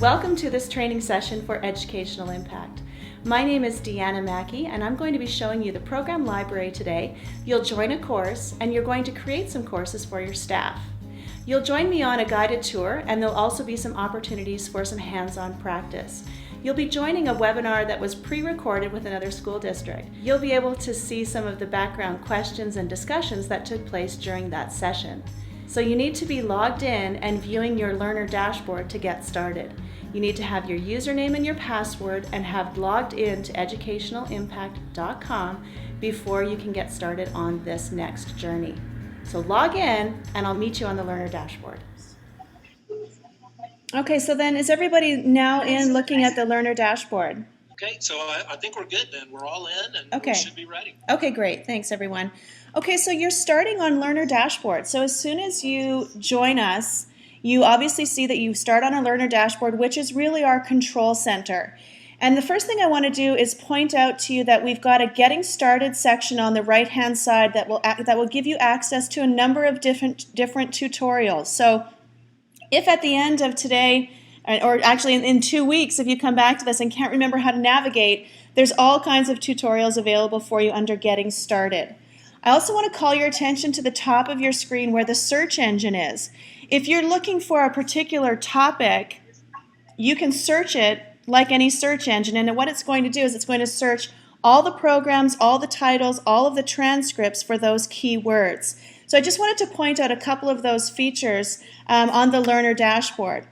Welcome to this training session for Educational Impact. My name is Deanna Mackey and I'm going to be showing you the program library today. You'll join a course and you're going to create some courses for your staff. You'll join me on a guided tour and there'll also be some opportunities for some hands-on practice. You'll be joining a webinar that was pre-recorded with another school district. You'll be able to see some of the background questions and discussions that took place during that session. So you need to be logged in and viewing your learner dashboard to get started. You need to have your username and your password and have logged in to educationalimpact.com before you can get started on this next journey. So log in and I'll meet you on the learner dashboard. Okay, so then is everybody now in looking at the learner dashboard? Okay, so I think we're good then. We're all in and Okay. we should be ready. Okay, great. Thanks, everyone. Okay, so you're starting on Learner Dashboard. So as soon as you join us, you obviously see that you start on a Learner Dashboard, which is really our control center. And the first thing I want to do is point out to you that we've got a Getting Started section on the right-hand side that will give you access to a number of different tutorials. So if at the end of today, or actually in 2 weeks, if you come back to this and can't remember how to navigate, there's all kinds of tutorials available for you under Getting Started. I also want to call your attention to the top of your screen where the search engine is. If you're looking for a particular topic, you can search it like any search engine, and what it's going to do is it's going to search all the programs, all the titles, all of the transcripts for those keywords. So I just wanted to point out a couple of those features on the Learner Dashboard.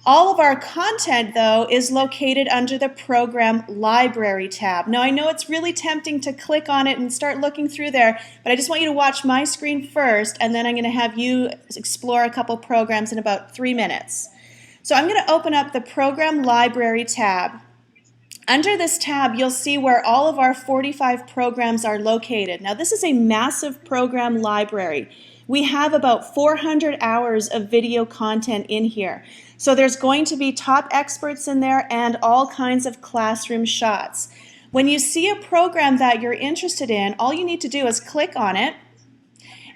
All of our content, though, is located under the Program Library tab. Now, I know it's really tempting to click on it and start looking through there, but I just want you to watch my screen first, and then I'm going to have you explore a couple programs in about 3 minutes. So I'm going to open up the Program Library tab. Under this tab, you'll see where all of our 45 programs are located. Now, this is a massive program library. We have about 400 hours of video content in here. So there's going to be top experts in there and all kinds of classroom shots. When you see a program that you're interested in, all you need to do is click on it,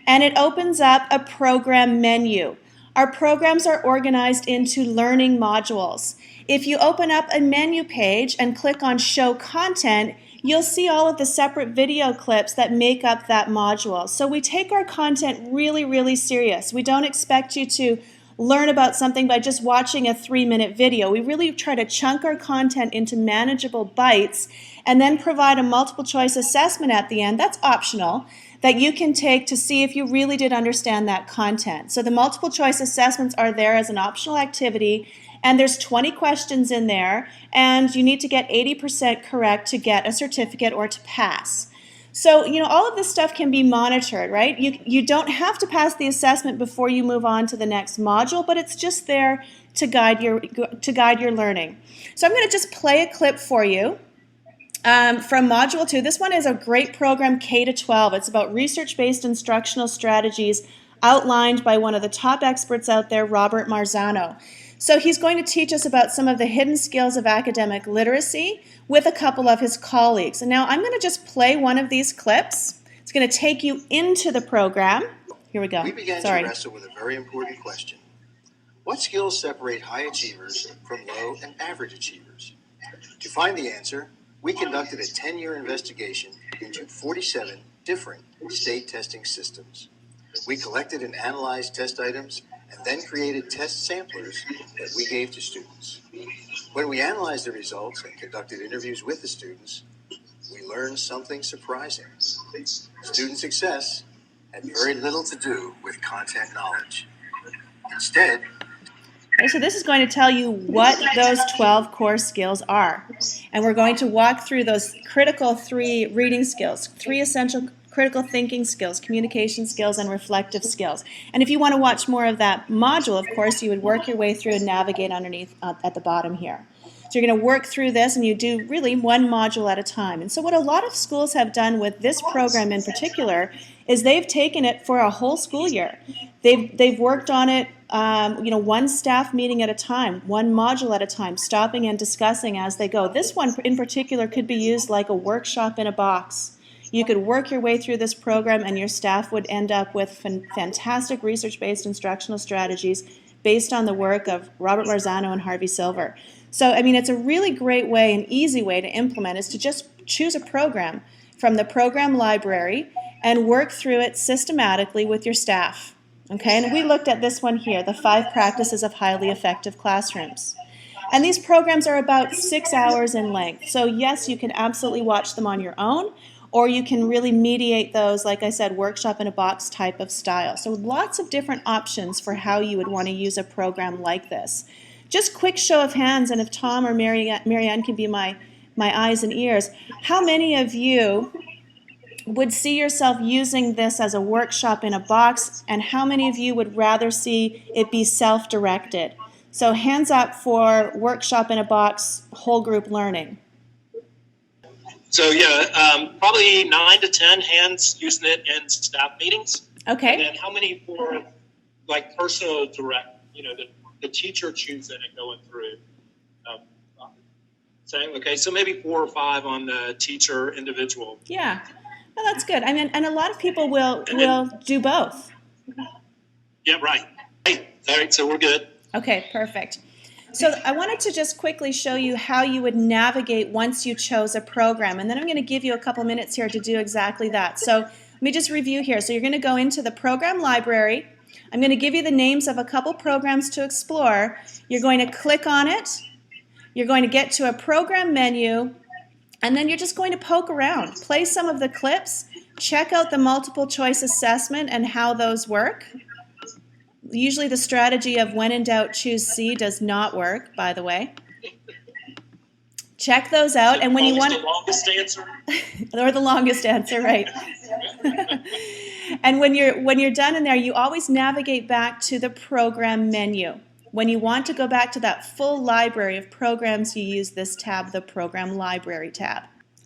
and it opens up a program menu. Our programs are organized into learning modules. If you open up a menu page and click on Show Content, you'll see all of the separate video clips that make up that module. So we take our content really, really serious. We don't expect you to learn about something by just watching a 3-minute video. We really try to chunk our content into manageable bites and then provide a multiple choice assessment at the end. That's optional, that you can take to see if you really did understand that content. So the multiple choice assessments are there as an optional activity, and there's 20 questions in there, and you need to get 80% correct to get a certificate or to pass. So, all of this stuff can be monitored, right? You don't have to pass the assessment before you move on to the next module, but it's just there to guide your learning. So I'm going to just play a clip for you from Module 2. This one is a great program, K-12. It's about research-based instructional strategies outlined by one of the top experts out there, Robert Marzano. So he's going to teach us about some of the hidden skills of academic literacy with a couple of his colleagues. And now I'm going to just play one of these clips. It's going to take you into the program. Here we go. We began to wrestle with a very important question. What skills separate high achievers from low and average achievers? To find the answer, we conducted a 10-year investigation into 47 different state testing systems. We collected and analyzed test items and then created test samplers that we gave to students. When we analyzed the results and conducted interviews with the students, we learned something surprising. Student success had very little to do with content knowledge. Instead, okay, so this is going to tell you what those 12 core skills are. And we're going to walk through those critical 3 reading skills, 3 essential critical thinking skills, communication skills, and reflective skills. And if you want to watch more of that module, of course, you would work your way through and navigate underneath at the bottom here. So you're going to work through this, and you do really one module at a time. And so what a lot of schools have done with this program in particular is they've taken it for a whole school year. They've worked on it, one staff meeting at a time, one module at a time, stopping and discussing as they go. This one in particular could be used like a workshop in a box. You could work your way through this program and your staff would end up with fantastic research-based instructional strategies based on the work of Robert Marzano and Harvey Silver. So, I mean, it's a really great way, an easy way to implement is to just choose a program from the program library and work through it systematically with your staff. Okay, and we looked at this one here, the 5 practices of highly effective classrooms. And these programs are about 6 hours in length. So yes, you can absolutely watch them on your own, or you can really mediate those, like I said, workshop in a box type of style. So lots of different options for how you would want to use a program like this. Just quick show of hands, and if Tom or Marianne can be my eyes and ears, how many of you would see yourself using this as a workshop in a box, and how many of you would rather see it be self-directed? So hands up for workshop in a box, whole group learning. So yeah, probably 9 to 10 hands using it in staff meetings. Okay. And then how many for like personal direct, the teacher choosing and going through. Saying, okay, so maybe 4 or 5 on the teacher individual. Yeah, well, that's good. I mean, and a lot of people will do both. Yeah, right. Hey, all right, so we're good. Okay, perfect. So I wanted to just quickly show you how you would navigate once you chose a program, and then I'm going to give you a couple minutes here to do exactly that. So let me just review here. So you're going to go into the program library. I'm going to give you the names of a couple programs to explore. You're going to click on it. You're going to get to a program menu, and then you're just going to poke around. Play some of the clips. Check out the multiple choice assessment and how those work. Usually the strategy of when in doubt, choose C does not work, by the way. Check those out, and when you want the longest answer, or the longest answer, right? And when you're done in there, you always navigate back to the program menu. When you want to go back to that full library of programs, you use this tab, the Program Library tab.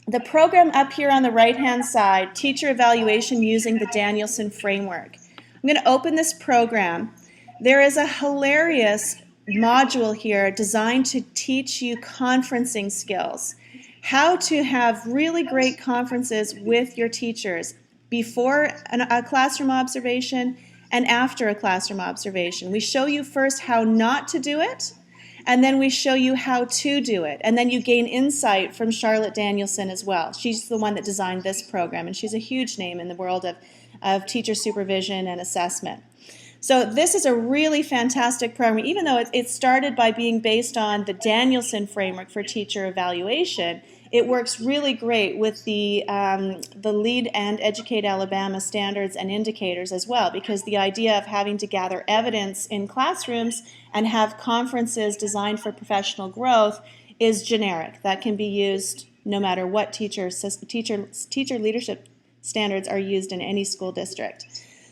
The program up here on the right-hand side, Teacher Evaluation Using the Danielson Framework. I'm going to open this program. There is a hilarious module here designed to teach you conferencing skills. How to have really great conferences with your teachers before a classroom observation and after a classroom observation. We show you first how not to do it, and then we show you how to do it. And then you gain insight from Charlotte Danielson as well. She's the one that designed this program, and she's a huge name in the world of teacher supervision and assessment. So this is a really fantastic program. Even though it started by being based on the Danielson framework for teacher evaluation, it works really great with the LEAD and Educate Alabama standards and indicators as well, because the idea of having to gather evidence in classrooms and have conferences designed for professional growth is generic. That can be used no matter what teacher leadership standards are used in any school district.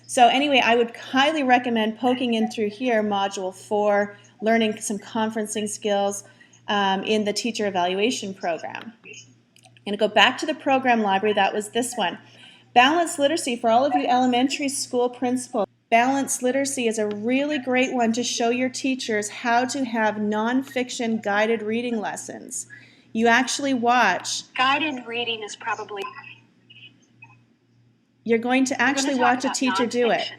So anyway, I would highly recommend poking in through here, Module 4, learning some conferencing skills in the teacher evaluation program. I'm going to go back to the program library. That was this one. Balanced literacy for all of you elementary school principals. Balanced literacy is a really great one to show your teachers how to have nonfiction guided reading lessons. You actually watch. Guided reading is probably... You're going to actually watch a teacher do it.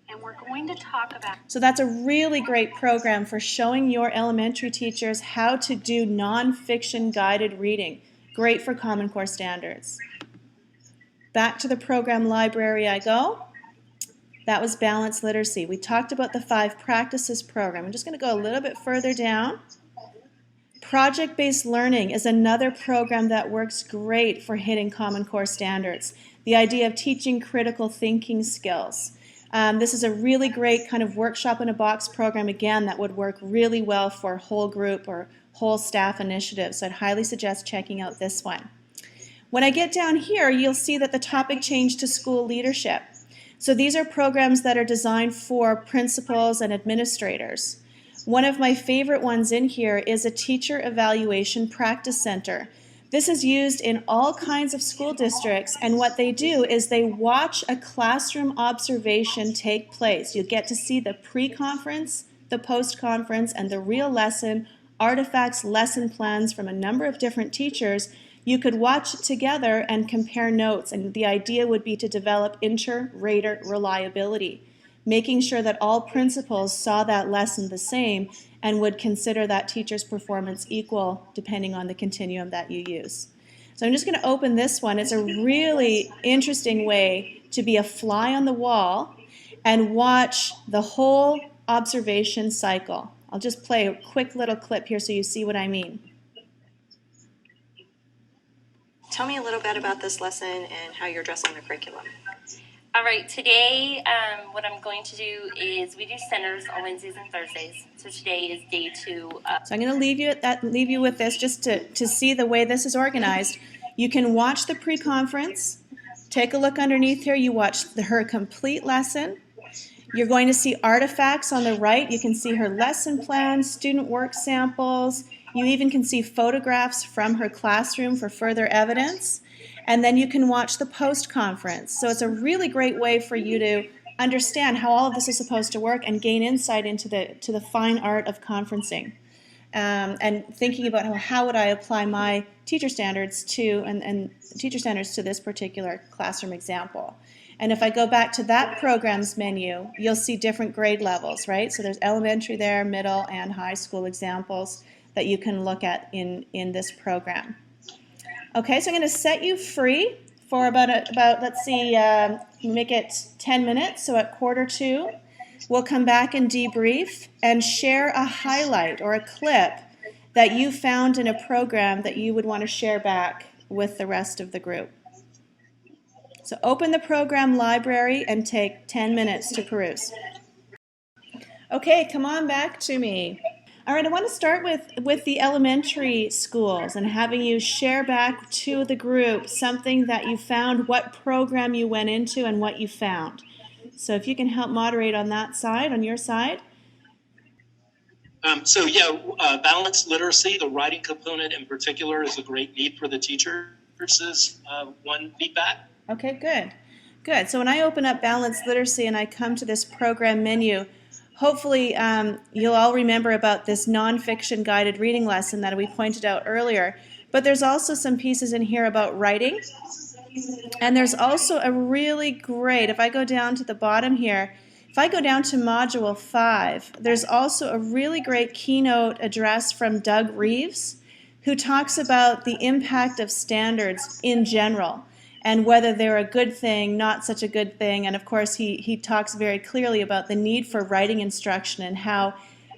And we're going to talk about... So that's a really great program for showing your elementary teachers how to do nonfiction guided reading. Great for Common Core standards. Back to the program library I go. That was Balanced Literacy. We talked about the 5 practices program. I'm just going to go a little bit further down. Project-based learning is another program that works great for hitting Common Core standards. The idea of teaching critical thinking skills. This is a really great kind of workshop in a box program, again, that would work really well for whole group or whole staff initiatives. So I'd highly suggest checking out this one. When I get down here, you'll see that the topic changed to school leadership. So these are programs that are designed for principals and administrators. One of my favorite ones in here is a Teacher Evaluation Practice Center. This is used in all kinds of school districts, and what they do is they watch a classroom observation take place. You get to see the pre-conference, the post-conference, and the real lesson, artifacts, lesson plans from a number of different teachers You could watch it together and compare notes, and the idea would be to develop inter-rater reliability, making sure that all principals saw that lesson the same and would consider that teacher's performance equal depending on the continuum that you use. So I'm just going to open this one. It's a really interesting way to be a fly on the wall and watch the whole observation cycle. I'll just play a quick little clip here so you see what I mean. Tell me a little bit about this lesson and how you're addressing the curriculum. All right, today what I'm going to do is we do centers on Wednesdays and Thursdays. So today is day 2. So I'm going to leave you with this just to see the way this is organized. You can watch the pre-conference. Take a look underneath here. You watch her complete lesson. You're going to see artifacts on the right. You can see her lesson plan, student work samples. You even can see photographs from her classroom for further evidence. And then you can watch the post-conference. So it's a really great way for you to understand how all of this is supposed to work and gain insight into the fine art of conferencing. And thinking about how would I apply my teacher standards to this particular classroom example. And if I go back to that programs menu, you'll see different grade levels, right? So there's elementary there, middle, and high school examples that you can look at in this program. Okay, so I'm going to set you free for about let's see, make it 10 minutes. So at 1:45, we'll come back and debrief and share a highlight or a clip that you found in a program that you would want to share back with the rest of the group. So open the program library and take 10 minutes to peruse. Okay, come on back to me. All right, I want to start with the elementary schools and having you share back to the group something that you found, what program you went into, and what you found. So if you can help moderate on that side, on your side. Balanced literacy, the writing component in particular, is a great need for the teachers, is one feedback. Okay, good. Good. So when I open up balanced literacy and I come to this program menu, hopefully you'll all remember about this nonfiction guided reading lesson that we pointed out earlier. But there's also some pieces in here about writing. And there's also a really great, if I go down to the bottom here, if I go down to Module 5, there's also a really great keynote address from Doug Reeves, who talks about the impact of standards in general and whether they're a good thing, not such a good thing. And of course, he talks very clearly about the need for writing instruction and how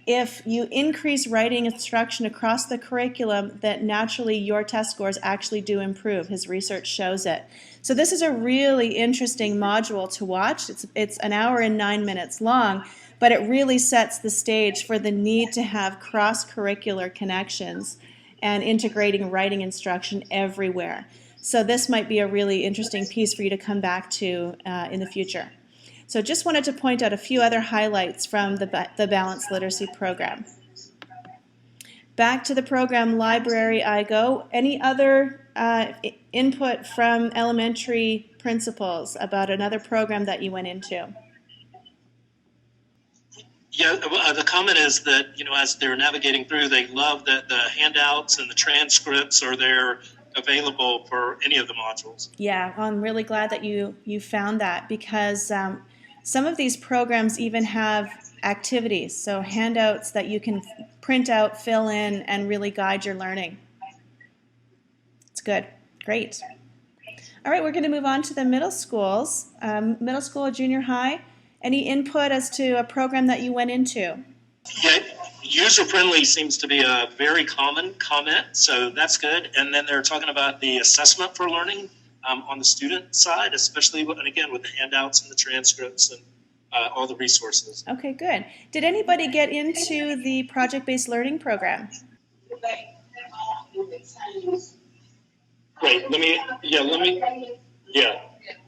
if you increase writing instruction across the curriculum, that naturally your test scores actually do improve. His research shows it. So this is a really interesting module to watch. It's an hour and 9 minutes long, but it really sets the stage for the need to have cross-curricular connections and integrating writing instruction everywhere. So this might be a really interesting piece for you to come back to in the future. So just wanted to point out a few other highlights from the Balanced Literacy program. Back to the program library I go. Any other input from elementary principals about another program that you went into? Yeah, the comment is that, as they're navigating through, they love that the handouts and the transcripts are there available for any of the modules. Yeah, well, I'm really glad that you found that, because some of these programs even have activities, so handouts that you can print out, fill in, and really guide your learning. It's good. Great. All right, we're going to move on to the middle schools. Middle school, junior high. Any input as to a program that you went into? Yeah, user-friendly seems to be a very common comment, so that's good. And then they're talking about the assessment for learning on the student side, especially, and again, with the handouts and the transcripts and all the resources. Okay, good. Did anybody get into the project-based learning program? Great. All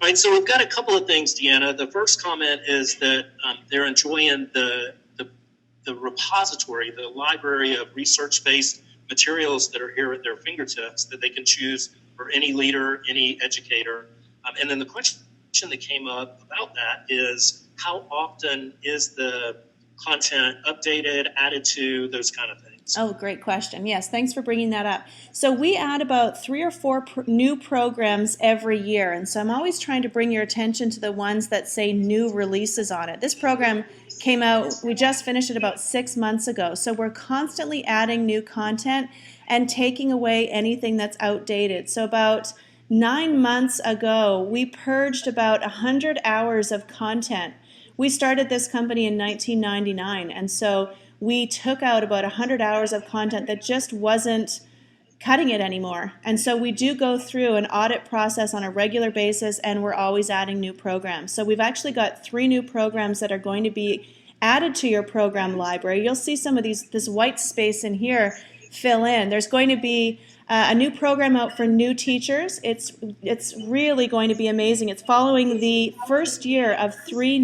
right, so we've got a couple of things, Deanna. The first comment is that they're enjoying the repository, the library of research-based materials that are here at their fingertips that they can choose for any leader, any educator. And then the question that came up about that is, how often is the content updated, added to, those kind of things? Oh, great question. Yes, thanks for bringing that up. So we add about 3 or 4 new programs every year, and so I'm always trying to bring your attention to the ones that say new releases on it. This program came out, we just finished it about 6 months ago, so we're constantly adding new content and taking away anything that's outdated. So about 9 months ago, we purged about 100 hours of content. We started this company in 1999, and so we took out about 100 hours of content that just wasn't cutting it anymore. And so we do go through an audit process on a regular basis, and we're always adding new programs. So we've actually got 3 new programs that are going to be added to your program library. You'll see some of this white space in here fill in. There's going to be a new program out for new teachers. It's really going to be amazing. It's following the first year of 3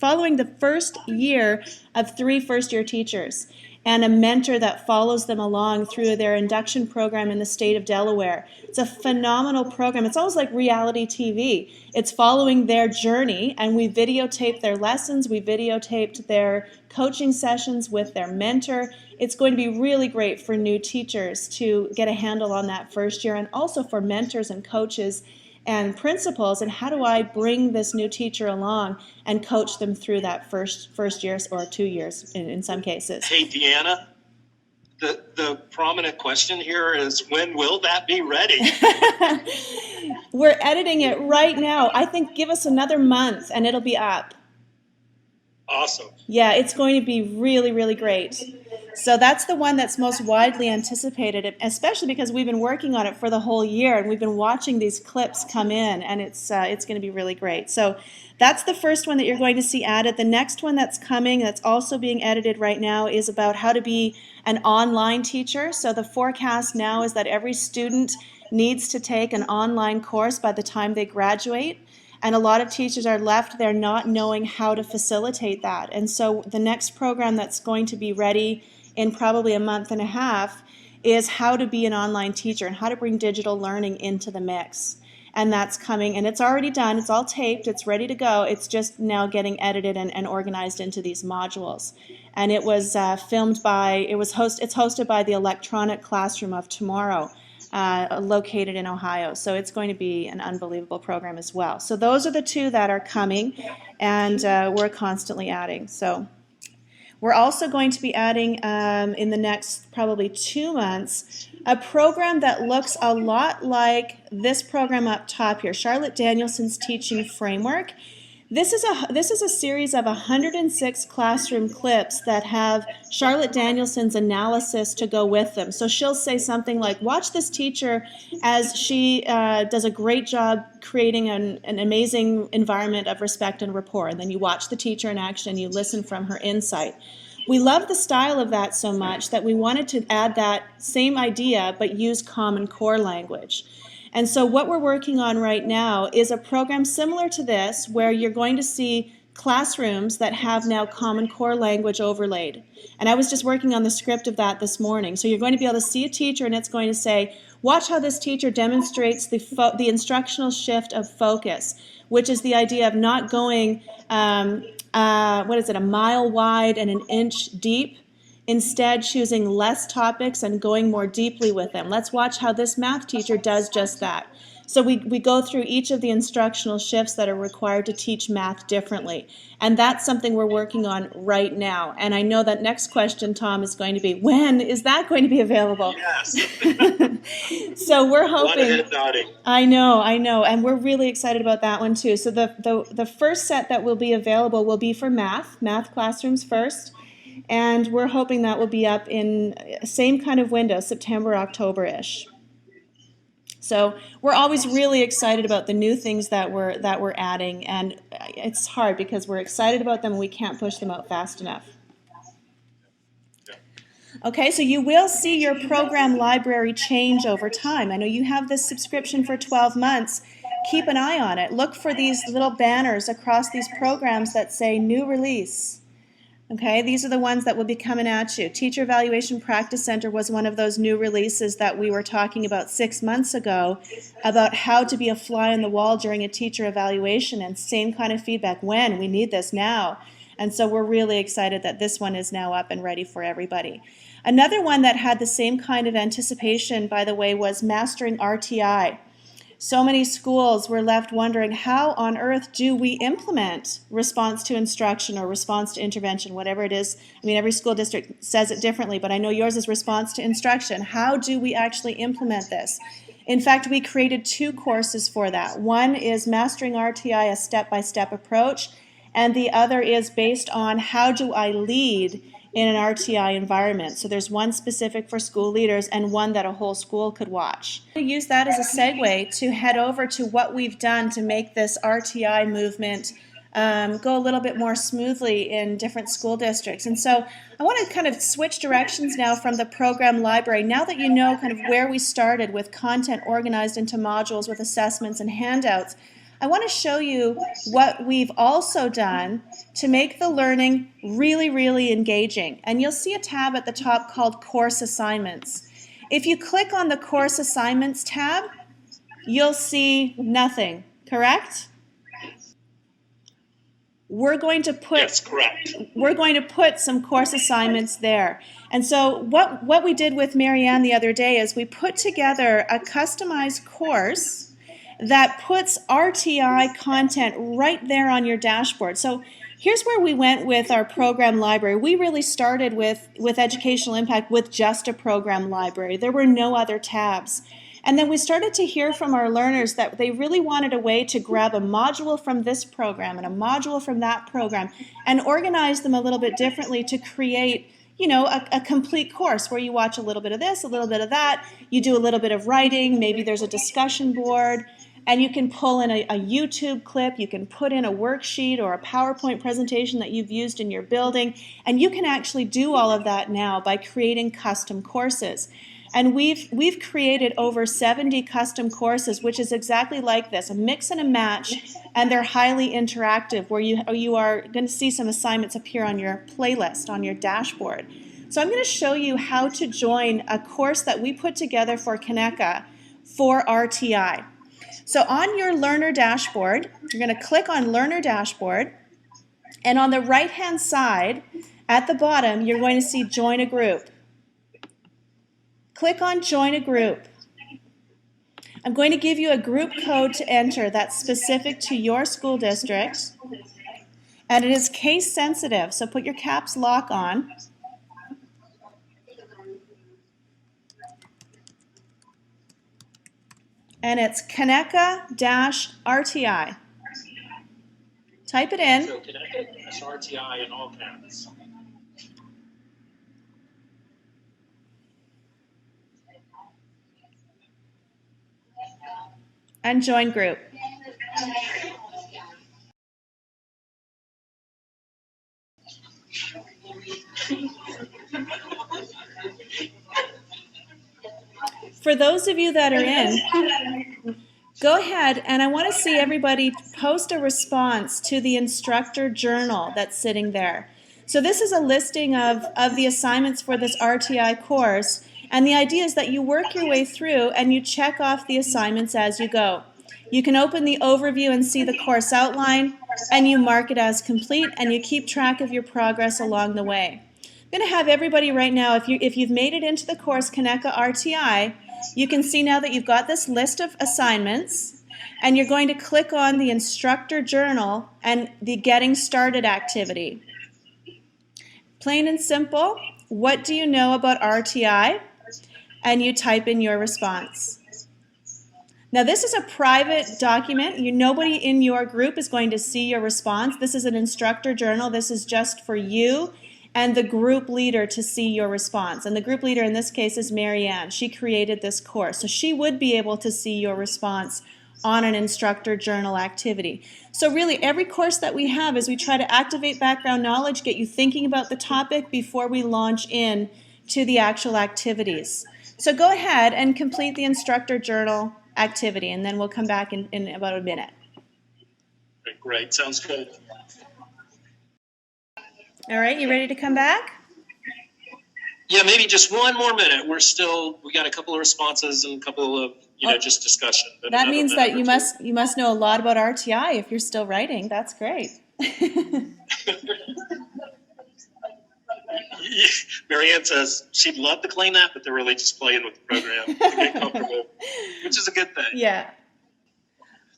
following the first year of 3 first-year teachers and a mentor that follows them along through their induction program in the state of Delaware. It's a phenomenal program. It's almost like reality TV. It's following their journey, and we videotaped their lessons. We videotaped their coaching sessions with their mentor. It's going to be really great for new teachers to get a handle on that first year, and also for mentors and coaches and principals, and how do I bring this new teacher along and coach them through that first year or 2 years in some cases. Hey, Deanna, the prominent question here is, when will that be ready? We're editing it right now. I think give us another month and it'll be up. Awesome. Yeah, it's going to be really, really great. So that's the one that's most widely anticipated, especially because we've been working on it for the whole year, and we've been watching these clips come in, and it's going to be really great. So that's the first one that you're going to see added. The next one that's coming, that's also being edited right now, is about how to be an online teacher. So the forecast now is that every student needs to take an online course by the time they graduate. And a lot of teachers are left there not knowing how to facilitate that. And so the next program that's going to be ready in probably a month and a half is how to be an online teacher and how to bring digital learning into the mix. And that's coming, and it's already done. It's all taped. It's ready to go. It's just now getting edited and organized into these modules. And it was it's hosted by the Electronic Classroom of Tomorrow, located in Ohio. So it's going to be an unbelievable program as well. So those are the 2 that are coming, and we're constantly adding. So we're also going to be adding in the next probably 2 months a program that looks a lot like this program up top here, Charlotte Danielson's Teaching Framework. This is a series of 106 classroom clips that have Charlotte Danielson's analysis to go with them. So she'll say something like, watch this teacher as she does a great job creating an amazing environment of respect and rapport. And then you watch the teacher in action and you listen from her insight. We love the style of that so much that we wanted to add that same idea but use Common Core language. And so what we're working on right now is a program similar to this, where you're going to see classrooms that have now Common Core language overlaid. And I was just working on the script of that this morning. So you're going to be able to see a teacher, and it's going to say, watch how this teacher demonstrates the instructional shift of focus, which is the idea of not going, a mile wide and an inch deep. Instead, choosing less topics and going more deeply with them. Let's watch how this math teacher does just that. So we go through each of the instructional shifts that are required to teach math differently. And that's something we're working on right now. And I know that next question, Tom, is going to be, when is that going to be available? Yes. So we're hoping. Head nodding. I know. And we're really excited about that one too. So the first set that will be available will be for math classrooms first. And we're hoping that will be up in same kind of window, September, October-ish. So we're always really excited about the new things that we're adding, and it's hard because we're excited about them and we can't push them out fast enough. Okay, so you will see your program library change over time. I know you have this subscription for 12 months. Keep an eye on it. Look for these little banners across these programs that say new release. Okay, these are the ones that will be coming at you. Teacher Evaluation Practice Center was one of those new releases that we were talking about 6 months ago, about how to be a fly on the wall during a teacher evaluation, and same kind of feedback. When? We need this now. And so we're really excited that this one is now up and ready for everybody. Another one that had the same kind of anticipation, by the way, was Mastering RTI. So many schools were left wondering, how on earth do we implement response to instruction or response to intervention, whatever it is. I mean, every school district says it differently, but I know yours is response to instruction. How do we actually implement this? In fact, we created 2 courses for that. One is Mastering RTI, a step-by-step approach, and the other is based on how do I lead in an RTI environment. So there's one specific for school leaders and one that a whole school could watch. We use that as a segue to head over to what we've done to make this RTI movement go a little bit more smoothly in different school districts. And so I want to kind of switch directions now from the program library. Now that you know kind of where we started with content organized into modules with assessments and handouts, I want to show you what we've also done to make the learning really, really engaging. And you'll see a tab at the top called Course Assignments. If you click on the Course Assignments tab, you'll see nothing, correct? We're going to put Yes, correct. We're going to put some course assignments there. And so what we did with Marianne the other day is we put together a customized course that puts RTI content right there on your dashboard. So here's where we went with our program library. We really started with Educational Impact with just a program library. There were no other tabs. And then we started to hear from our learners that they really wanted a way to grab a module from this program and a module from that program and organize them a little bit differently to create, you know, a complete course where you watch a little bit of this, a little bit of that, you do a little bit of writing, maybe there's a discussion board, and you can pull in a YouTube clip, you can put in a worksheet or a PowerPoint presentation that you've used in your building, and you can actually do all of that now by creating custom courses. And we've created over 70 custom courses, which is exactly like this, a mix and a match, and they're highly interactive, where you are going to see some assignments appear on your playlist, on your dashboard. So I'm going to show you how to join a course that we put together for Conecuh for RTI. So on your Learner Dashboard, you're going to click on Learner Dashboard, and on the right-hand side, at the bottom, you're going to see Join a Group. Click on Join a Group. I'm going to give you a group code to enter that's specific to your school district, and it is case sensitive, so put your caps lock on. And it's Conecuh-RTI. Type it in. So Conecuh-RTI in all caps. And join group. For those of you that are in, go ahead and I want to see everybody post a response to the instructor journal that's sitting there. So this is a listing of the assignments for this RTI course. And the idea is that you work your way through and you check off the assignments as you go. You can open the overview and see the course outline, and you mark it as complete, and you keep track of your progress along the way. I'm going to have everybody right now, if you've made it into the course Conecuh-RTI, you can see now that you've got this list of assignments, and you're going to click on the instructor journal and the Getting Started activity. Plain and simple, what do you know about RTI? And you type in your response. Now this is a private document. Nobody in your group is going to see your response. This is an instructor journal. This is just for you and the group leader to see your response. And the group leader in this case is Marianne. She created this course. So she would be able to see your response on an instructor journal activity. So really every course that we have is we try to activate background knowledge, get you thinking about the topic before we launch in to the actual activities. So go ahead and complete the instructor journal activity, and then we'll come back in about a minute. Great, sounds good. All right, you ready to come back? Yeah, maybe just one more minute. We got a couple of responses and a couple of, just discussion. But that means that you must know a lot about RTI if you're still writing. That's great. Marianne says she'd love to claim that, but they're really just playing with the program to get comfortable, which is a good thing. Yeah.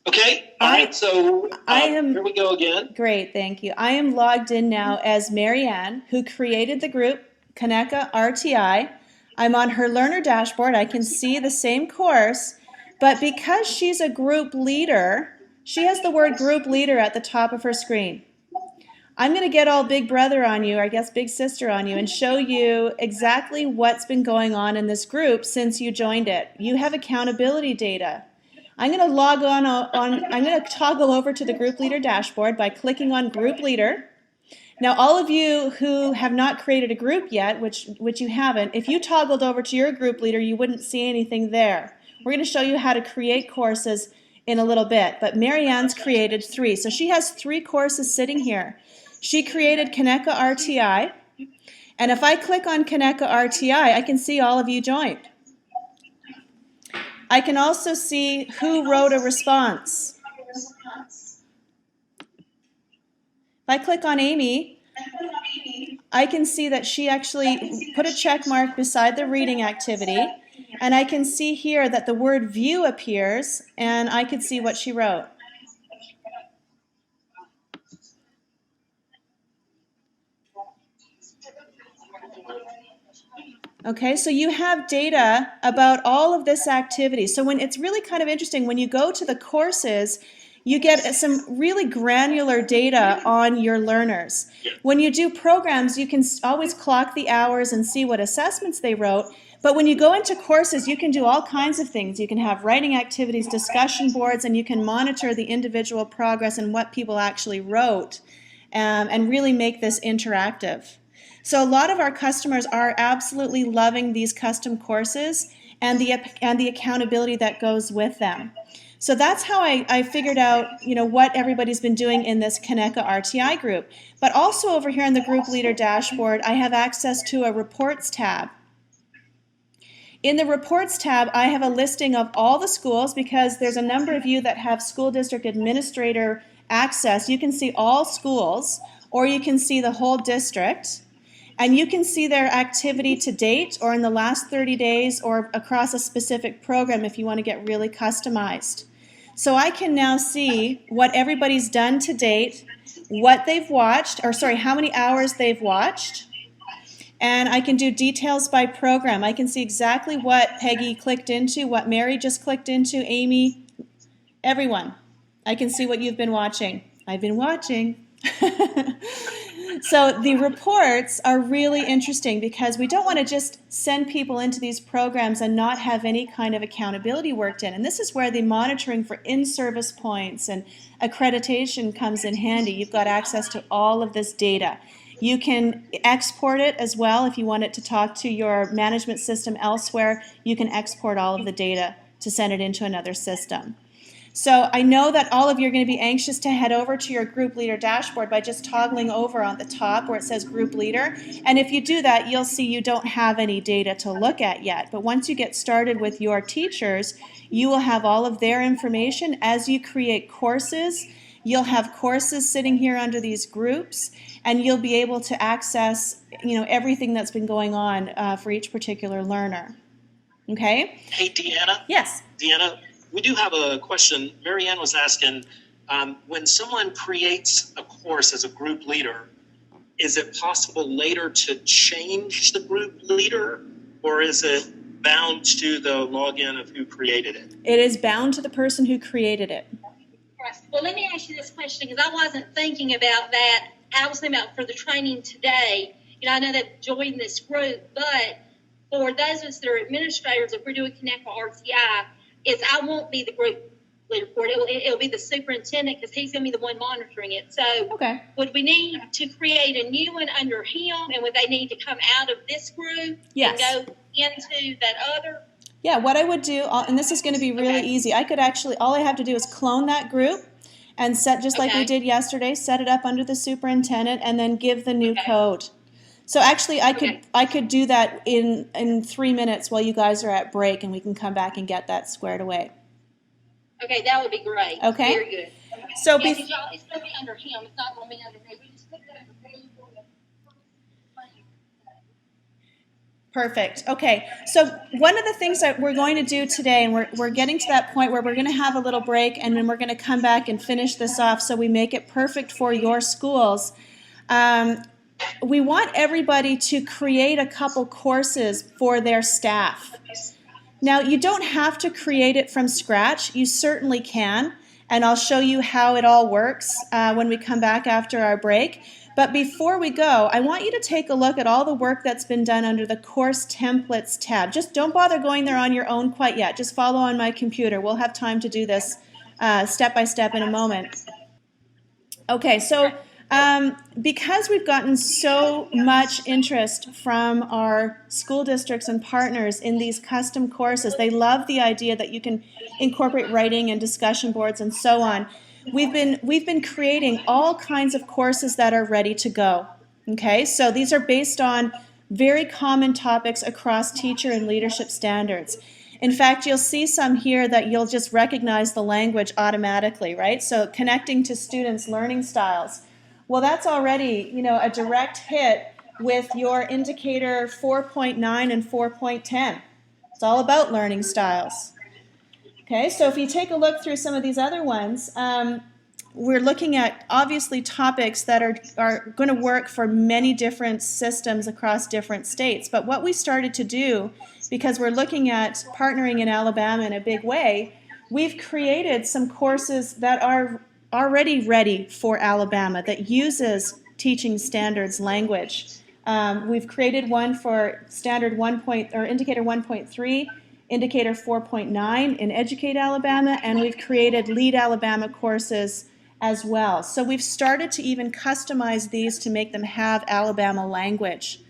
Okay, all right, so I am- here we go again. Great, thank you. I am logged in now as Marianne, who created the group Coneca RTI. I'm on her learner dashboard. I can see the same course, but because she's a group leader, she has the word group leader at the top of her screen. I'm going to get all big brother on you, or I guess big sister on you, and show you exactly what's been going on in this group since you joined it. You have accountability data. I'm going to log on, I'm going to toggle over to the group leader dashboard by clicking on group leader. Now, all of you who have not created a group yet, which you haven't, if you toggled over to your group leader, you wouldn't see anything there. We're going to show you how to create courses in a little bit, but Marianne's created 3. So she has 3 courses sitting here. She created Coneca RTI, and if I click on Coneca RTI, I can see all of you joined. I can also see who wrote a response. If I click on Amy, I can see that she actually put a check mark beside the reading activity, and I can see here that the word view appears, and I can see what she wrote. Okay, so you have data about all of this activity. So when it's really kind of interesting, when you go to the courses, you get some really granular data on your learners. When you do programs, you can always clock the hours and see what assessments they wrote. But when you go into courses, you can do all kinds of things. You can have writing activities, discussion boards, and you can monitor the individual progress and what people actually wrote, and really make this interactive. So a lot of our customers are absolutely loving these custom courses and the accountability that goes with them. So that's how I figured out, what everybody's been doing in this Coneca RTI group. But also over here in the group leader dashboard, I have access to a reports tab. In the reports tab, I have a listing of all the schools because there's a number of you that have school district administrator access. You can see all schools, or you can see the whole district. And you can see their activity to date, or in the last 30 days, or across a specific program if you want to get really customized. So I can now see what everybody's done to date, what they've watched, how many hours they've watched. And I can do details by program. I can see exactly what Peggy clicked into, what Mary just clicked into, Amy, everyone. I can see what you've been watching. I've been watching. So the reports are really interesting because we don't want to just send people into these programs and not have any kind of accountability worked in. And this is where the monitoring for in-service points and accreditation comes in handy. You've got access to all of this data. You can export it as well if you want it to talk to your management system elsewhere. You can export all of the data to send it into another system. So I know that all of you are going to be anxious to head over to your group leader dashboard by just toggling over on the top where it says group leader. And if you do that, you'll see you don't have any data to look at yet. But once you get started with your teachers, you will have all of their information. As you create courses, you'll have courses sitting here under these groups, and you'll be able to access everything that's been going on for each particular learner. Okay? Hey, Deanna? Yes. Deanna, we do have a question. Marianne was asking, when someone creates a course as a group leader, is it possible later to change the group leader, or is it bound to the login of who created it? It is bound to the person who created it. Well, let me ask you this question because I wasn't thinking about that. I was thinking about for the training today. I know they've joined this group, but for those of us that are administrators, if we're doing Coneca RTI, I won't be the group leader for it. It'll be the superintendent because he's going to be the one monitoring it. So Okay. Would we need to create a new one under him, and would they need to come out of this group Yes. and go into that other? Yeah, what I would do, and this is going to be really easy, I could actually, all I have to do is clone that group and set, just like we did yesterday, set it up under the superintendent and then give the new code. So actually I could do that in 3 minutes while you guys are at break, and we can come back and get that squared away. Okay, that would be great. Okay. Very good. So Yeah, 'cause y'all, it's going to be under him. It's not going to be under me. We just put that under me. Perfect. Okay, so one of the things that we're going to do today, and we're getting to that point where we're going to have a little break, and then we're going to come back and finish this off so we make it perfect for your schools. We want everybody to create a couple courses for their staff. Now, you don't have to create it from scratch. You certainly can, and I'll show you how it all works when we come back after our break. But before we go, I want you to take a look at all the work that's been done under the Course Templates tab. Just don't bother going there on your own quite yet. Just follow on my computer. We'll have time to do this step by step in a moment. Okay, so because we've gotten so much interest from our school districts and partners in these custom courses, they love the idea that you can incorporate writing and discussion boards and so on. We've been creating all kinds of courses that are ready to go. Okay, so these are based on very common topics across teacher and leadership standards. In fact, you'll see some here that you'll just recognize the language automatically, right? So connecting to students' learning styles. Well, that's already, a direct hit with your indicator 4.9 and 4.10. It's all about learning styles. Okay, so if you take a look through some of these other ones, we're looking at obviously topics that are going to work for many different systems across different states. But what we started to do, because we're looking at partnering in Alabama in a big way, we've created some courses that are already ready for Alabama that uses teaching standards language. We've created one for standard indicator 1.3, indicator 4.9 in Educate Alabama, and we've created Lead Alabama courses as well. So we've started to even customize these to make them have Alabama language.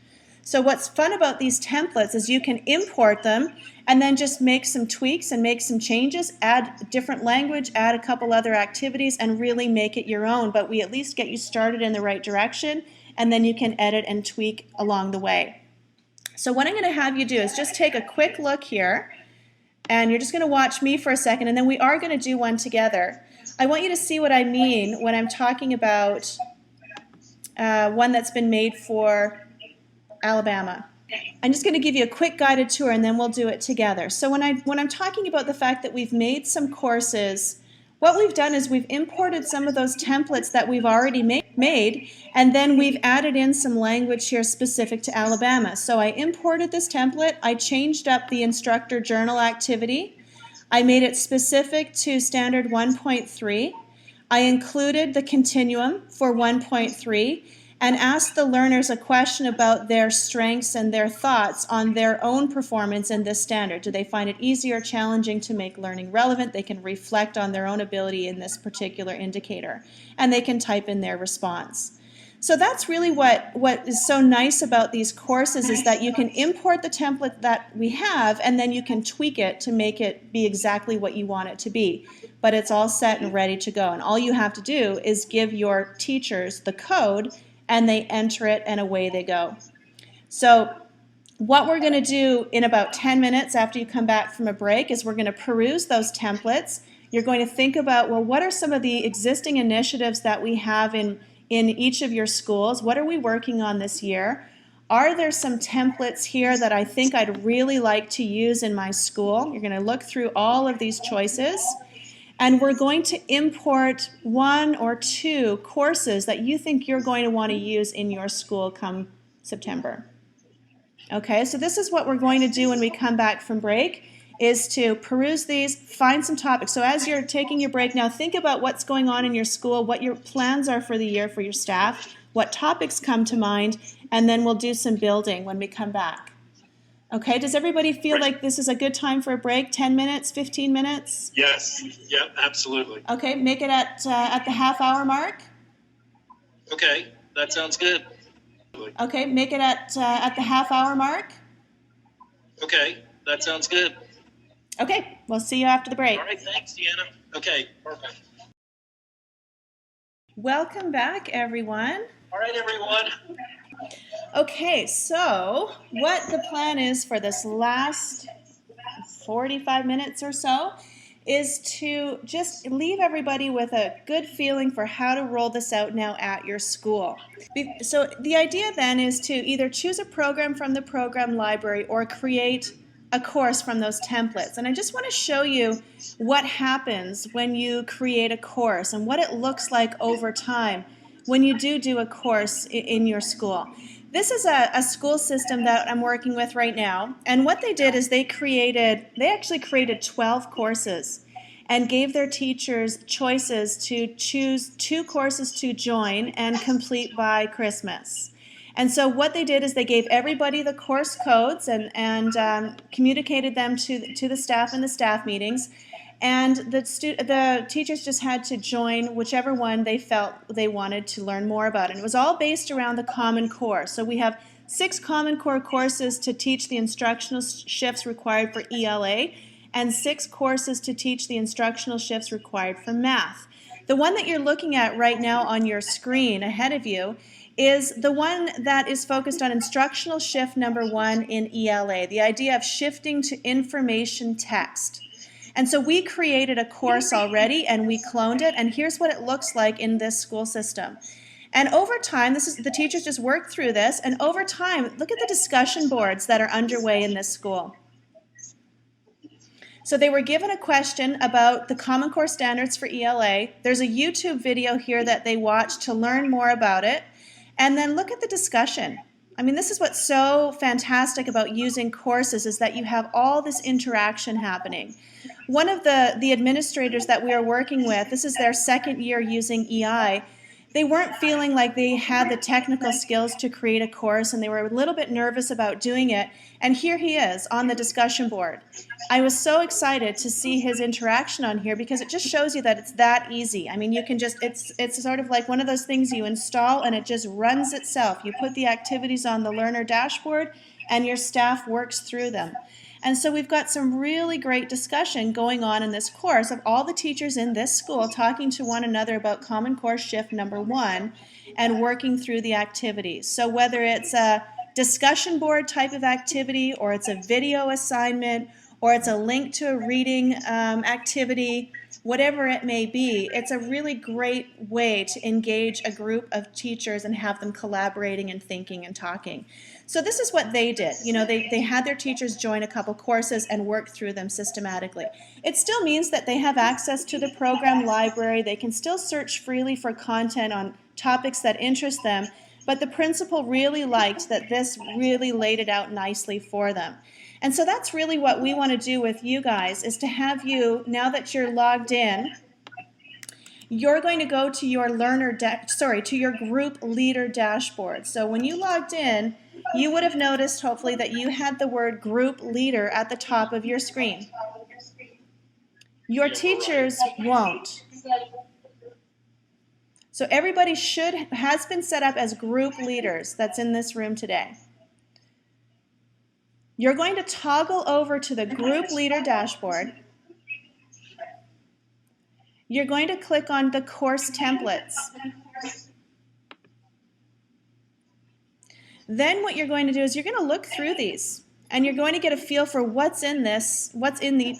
So what's fun about these templates is you can import them and then just make some tweaks and make some changes, add different language, add a couple other activities, and really make it your own. But we at least get you started in the right direction, and then you can edit and tweak along the way. So what I'm going to have you do is just take a quick look here, and you're just going to watch me for a second, and then we are going to do one together. I want you to see what I mean when I'm talking about one that's been made for Alabama. I'm just going to give you a quick guided tour, and then we'll do it together. So when I'm talking about the fact that we've made some courses, what we've done is we've imported some of those templates that we've already made, and then we've added in some language here specific to Alabama. So I imported this template, I changed up the instructor journal activity, I made it specific to standard 1.3, I included the continuum for 1.3, and asked the learners a question about their strengths and their thoughts on their own performance in this standard. Do they find it easy or challenging to make learning relevant? They can reflect on their own ability in this particular indicator, and they can type in their response. So that's really what is so nice about these courses, is that you can import the template that we have, and then you can tweak it to make it be exactly what you want it to be. But it's all set and ready to go, and all you have to do is give your teachers the code, and they enter it, and away they go. So what we're going to do in about 10 minutes after you come back from a break is we're going to peruse those templates. You're going to think about, well, what are some of the existing initiatives that we have in each of your schools? What are we working on this year? Are there some templates here that I think I'd really like to use in my school? You're going to look through all of these choices. And we're going to import 1 or 2 courses that you think you're going to want to use in your school come September. Okay, so this is what we're going to do when we come back from break, is to peruse these, find some topics. So as you're taking your break now, think about what's going on in your school, what your plans are for the year for your staff, what topics come to mind, and then we'll do some building when we come back. Okay, does everybody feel like this is a good time for a break? 10 minutes, 15 minutes? Yes, yep, absolutely. Okay, make it at the half-hour mark. Okay, that sounds good. Okay, make it at the half-hour mark. Okay, that sounds good. Okay, we'll see you after the break. All right, thanks, Deanna. Okay, perfect. Welcome back, everyone. All right, everyone. Okay, so what the plan is for this last 45 minutes or so is to just leave everybody with a good feeling for how to roll this out now at your school. So the idea then is to either choose a program from the program library or create a course from those templates. And I just want to show you what happens when you create a course and what it looks like over time when you do a course in your school. This is a school system that I'm working with right now, and what they did is they actually created 12 courses and gave their teachers choices to choose 2 courses to join and complete by Christmas. And so what they did is they gave everybody the course codes and communicated them to the staff in the staff meetings. And the teachers just had to join whichever one they felt they wanted to learn more about. And it was all based around the Common Core. So we have 6 Common Core courses to teach the instructional shifts required for ELA and 6 courses to teach the instructional shifts required for math. The one that you're looking at right now on your screen ahead of you is the one that is focused on instructional shift number 1 in ELA, the idea of shifting to information text. And so we created a course already and we cloned it, and here's what it looks like in this school system. And over time, the teachers just worked through this, and over time, look at the discussion boards that are underway in this school. So they were given a question about the Common Core standards for ELA. There's a YouTube video here that they watched to learn more about it. And then look at the discussion. I mean, this is what's so fantastic about using courses, is that you have all this interaction happening. One of the administrators that we are working with, this is their 2nd year using EI, they weren't feeling like they had the technical skills to create a course, and they were a little bit nervous about doing it. And here he is on the discussion board. I was so excited to see his interaction on here because it just shows you that it's that easy. I mean, you can just, it's sort of like one of those things you install and it just runs itself. You put the activities on the learner dashboard and your staff works through them. And so we've got some really great discussion going on in this course of all the teachers in this school talking to one another about Common Core shift number 1 and working through the activities. So whether it's a discussion board type of activity, or it's a video assignment, or it's a link to a reading activity, whatever it may be, it's a really great way to engage a group of teachers and have them collaborating and thinking and talking. So this is what they did. You know, they had their teachers join a couple courses and work through them systematically. It still means that they have access to the program library. They can still search freely for content on topics that interest them, but the principal really liked that this really laid it out nicely for them. And so that's really what we want to do with you guys, is to have you, now that you're logged in, you're going to go to your to your group leader dashboard. So when you logged in, you would have noticed hopefully that you had the word group leader at the top of your screen. Your teachers won't. So everybody has been set up as group leaders that's in this room today. You're going to toggle over to the group leader dashboard. You're going to click on the course templates. Then what you're going to do is you're going to look through these, and you're going to get a feel for what's in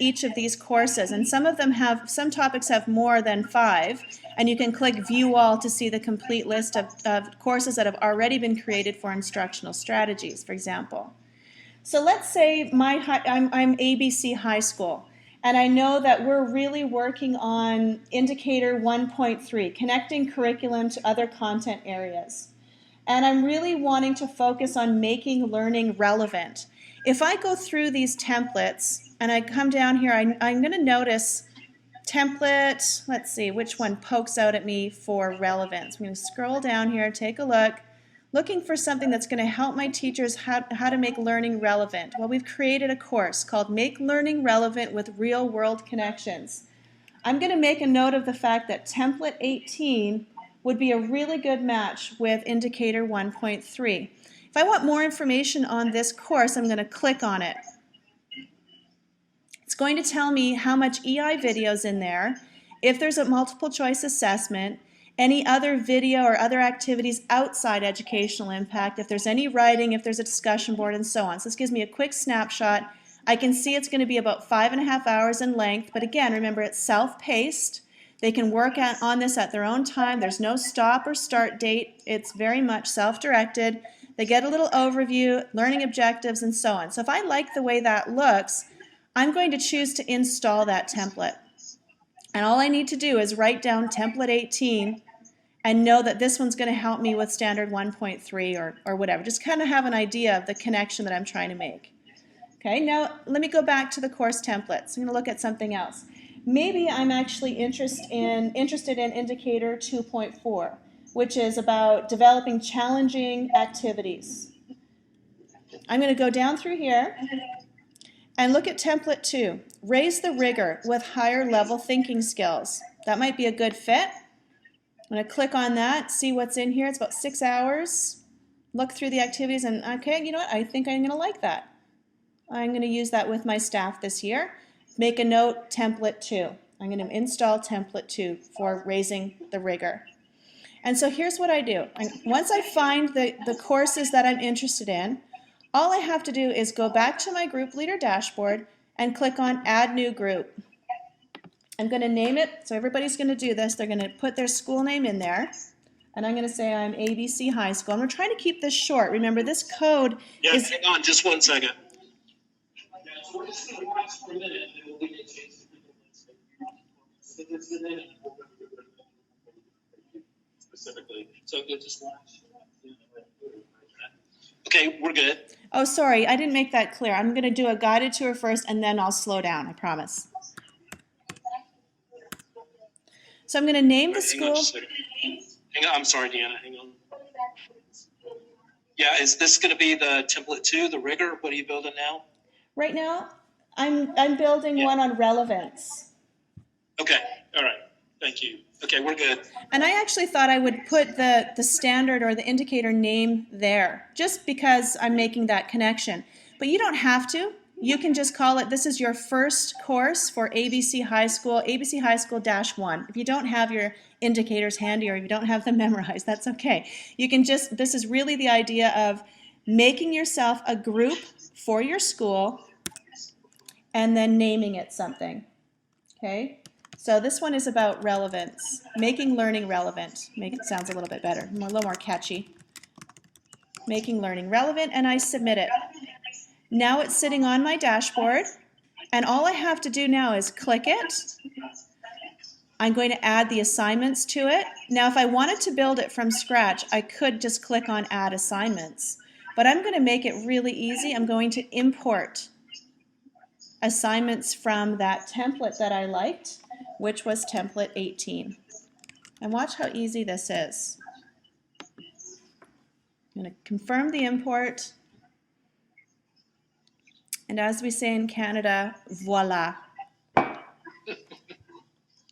each of these courses. And some topics have more than 5, and you can click View All to see the complete list of courses that have already been created for instructional strategies, for example. So let's say I'm ABC High School, and I know that we're really working on Indicator 1.3, connecting curriculum to other content areas. And I'm really wanting to focus on making learning relevant. If I go through these templates and I come down here, I'm going to notice template, let's see, which one pokes out at me for relevance. I'm going to scroll down here, take a look, looking for something that's going to help my teachers how to make learning relevant. Well, we've created a course called Make Learning Relevant with Real World Connections. I'm going to make a note of the fact that template 18 would be a really good match with Indicator 1.3. If I want more information on this course, I'm going to click on it. It's going to tell me how much EI videos in there, if there's a multiple choice assessment, any other video or other activities outside educational impact, if there's any writing, if there's a discussion board, and so on. So this gives me a quick snapshot I can see it's going to be about 5.5 hours in length, but again, remember it's self-paced. They can work on this at their own time. There's no stop or start date. It's very much self-directed. They get a little overview, learning objectives, and so on. So if I like the way that looks, I'm going to choose to install that template. And all I need to do is write down template 18 and know that this one's going to help me with standard 1.3 or whatever. Just kind of have an idea of the connection that I'm trying to make. Okay, now let me go back to the course templates. I'm going to look at something else. Maybe I'm actually interested in indicator 2.4, which is about developing challenging activities. I'm going to go down through here and look at template 2. Raise the rigor with higher level thinking skills. That might be a good fit. I'm going to click on that, see what's in here. It's about 6 hours. Look through the activities and, okay, you know what? I think I'm going to like that. I'm going to use that with my staff this year. Make a note, template 2. I'm going to install template 2 for raising the rigor. And so here's what I do. Once I find the courses that I'm interested in, all I have to do is go back to my group leader dashboard and click on Add New Group. I'm going to name it, so everybody's going to do this. They're going to put their school name in there. And I'm going to say I'm ABC High School. I'm going to try to keep this short. Remember, this code is... Hang on just 1 second. Specifically, so just okay, we're good. Oh, sorry, I didn't make that clear. I'm going to do a guided tour first, and then I'll slow down, I promise. So I'm going to name the school. Hang on, I'm sorry, Deanna, hang on. Yeah, is this going to be the template 2, the rigor? What are you building now? Right now, I'm building one on relevance. Okay, all right, thank you. Okay, we're good. And I actually thought I would put the standard or the indicator name there, just because I'm making that connection. But you don't have to. You can just call it, this is your first course for ABC High School, ABC High School -1. If you don't have your indicators handy or if you don't have them memorized, that's okay. You can just, this is really the idea of making yourself a group for your school and then naming it something, okay? So this one is about relevance, making learning relevant. Make it sounds a little bit better, a little more catchy. Making learning relevant, and I submit it. Now it's sitting on my dashboard, and all I have to do now is click it. I'm going to add the assignments to it. Now if I wanted to build it from scratch, I could just click on Add Assignments. But I'm going to make it really easy. I'm going to import assignments from that template that I liked, which was template 18. And watch how easy this is. I'm going to confirm the import. And as we say in Canada, voila.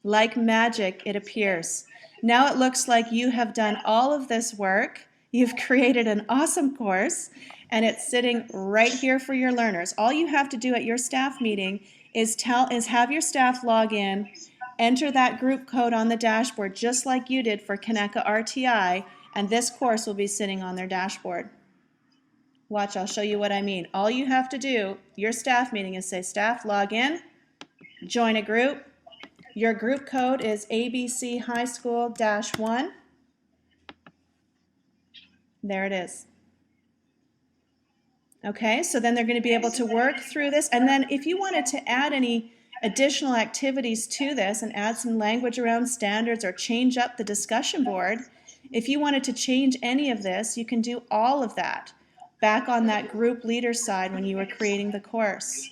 Like magic, it appears. Now it looks like you have done all of this work. You've created an awesome course, and it's sitting right here for your learners. All you have to do at your staff meeting is have your staff log in, enter that group code on the dashboard, just like you did for Conecuh RTI, and this course will be sitting on their dashboard. Watch, I'll show you what I mean. All you have to do, your staff meeting, is say, staff, log in, join a group. Your group code is ABC High School -1. There it is. Okay, so then they're going to be able to work through this. And then if you wanted to add any additional activities to this and add some language around standards or change up the discussion board, if you wanted to change any of this, you can do all of that back on that group leader side when you were creating the course.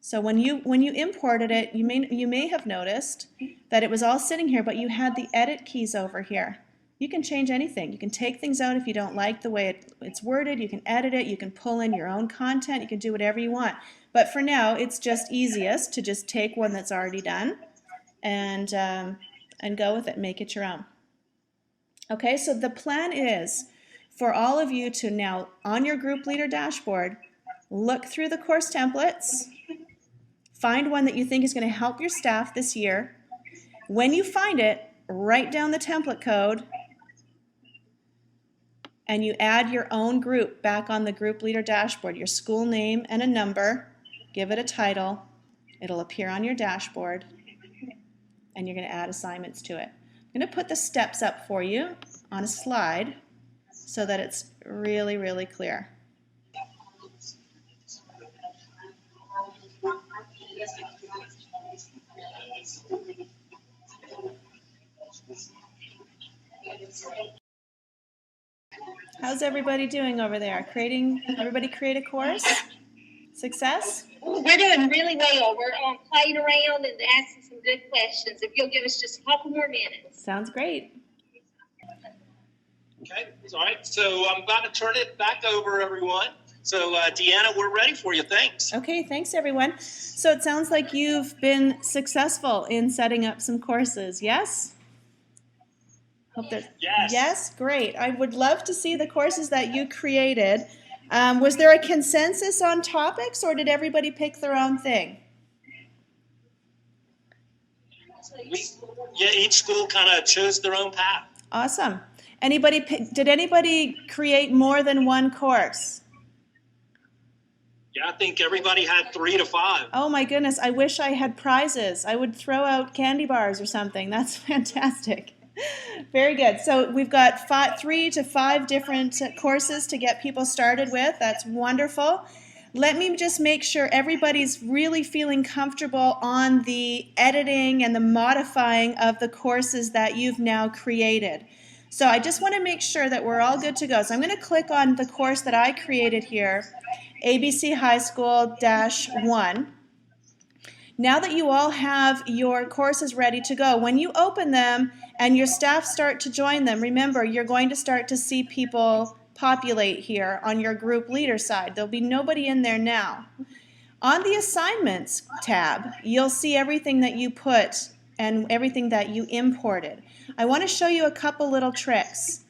So when you imported it, you may have noticed that it was all sitting here, but you had the edit keys over here. You can change anything. You can take things out if you don't like the way it's worded. You can edit it. You can pull in your own content. You can do whatever you want. But for now, it's just easiest to just take one that's already done and go with it, make it your own. Okay, so the plan is for all of you to now, on your group leader dashboard, look through the course templates, find one that you think is going to help your staff this year. When you find it, write down the template code and you add your own group back on the group leader dashboard, your school name and a number, give it a title, it'll appear on your dashboard, and you're going to add assignments to it. I'm going to put the steps up for you on a slide so that it's really, really clear. How's everybody doing over there? Everybody create a course? Success? We're doing really well. We're playing around and asking some good questions. If you'll give us just a couple more minutes. Sounds great. Okay, all right. So I'm about to turn it back over, everyone. So Deanna, we're ready for you. Thanks. Okay, thanks everyone. So it sounds like you've been successful in setting up some courses, yes? Hope that, Yes. yes, great. I would love to see the courses that you created. Was there a consensus on topics, or did everybody pick their own thing? Each school kind of chose their own path. Awesome. Did anybody create more than one course? Yeah, I think everybody had 3 to 5. Oh my goodness, I wish I had prizes. I would throw out candy bars or something. That's fantastic. Very good. So we've got 3 to 5 different courses to get people started with. That's wonderful. Let me just make sure everybody's really feeling comfortable on the editing and the modifying of the courses that you've now created. So I just want to make sure that we're all good to go. So I'm going to click on the course that I created here, ABC High School -1. Now that you all have your courses ready to go, when you open them and your staff start to join them, remember, you're going to start to see people populate here on your group leader side. There'll be nobody in there now. On the assignments tab, you'll see everything that you put and everything that you imported. I want to show you a couple little tricks.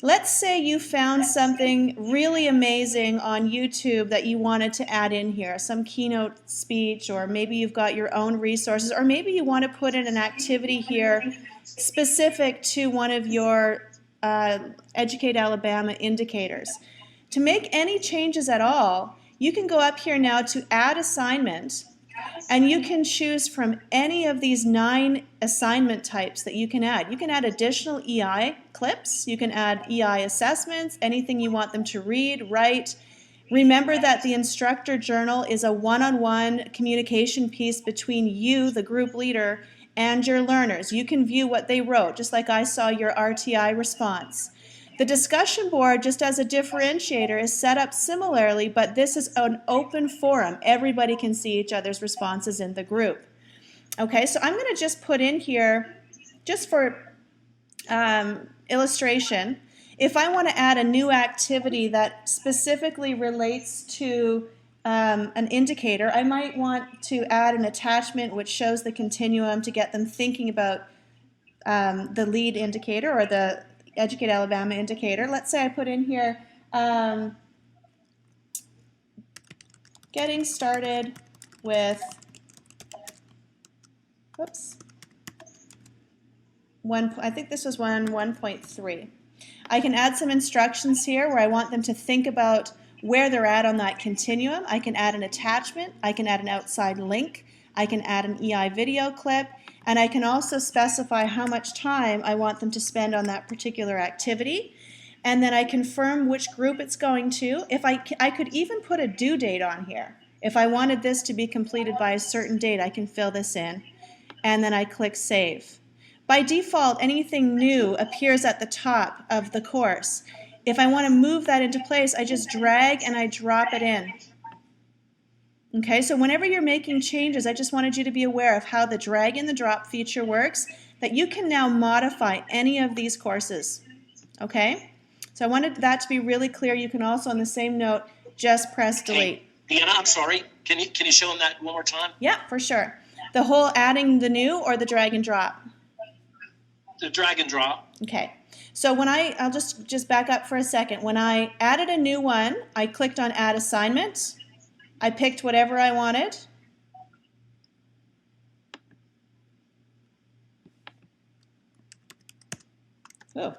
Let's say you found something really amazing on YouTube that you wanted to add in here, some keynote speech, or maybe you've got your own resources, or maybe you want to put in an activity here specific to one of your Educate Alabama indicators. To make any changes at all, you can go up here now to Add Assignment, and you can choose from any of these 9 assignment types that you can add. You can add additional EI clips, you can add EI assessments, anything you want them to read, write. Remember that the instructor journal is a one-on-one communication piece between you, the group leader, and your learners. You can view what they wrote, just like I saw your RTI response. The discussion board, just as a differentiator, is set up similarly, but this is an open forum. Everybody can see each other's responses in the group. Okay, so I'm going to just put in here, just for illustration, if I want to add a new activity that specifically relates to an indicator, I might want to add an attachment which shows the continuum to get them thinking about the lead indicator or the Educate Alabama indicator. Let's say I put in here getting started with, I think this was 1.3. I can add some instructions here where I want them to think about where they're at on that continuum. I can add an attachment, I can add an outside link, I can add an EI video clip, and I can also specify how much time I want them to spend on that particular activity. And then I confirm which group it's going to. If I could even put a due date on here. If I wanted this to be completed by a certain date, I can fill this in. And then I click Save. By default, anything new appears at the top of the course. If I want to move that into place, I just drag and I drop it in. Okay, so whenever you're making changes, I just wanted you to be aware of how the drag and the drop feature works, that you can now modify any of these courses. Okay, so I wanted that to be really clear. You can also, on the same note, just press delete. Hey, Deanna, I'm sorry. Can you show them that one more time? Yeah, for sure. The whole adding the new or the drag and drop? The drag and drop. Okay, so when I'll just back up for a second. When I added a new one, I clicked on Add Assignment. I picked whatever I wanted. Oh,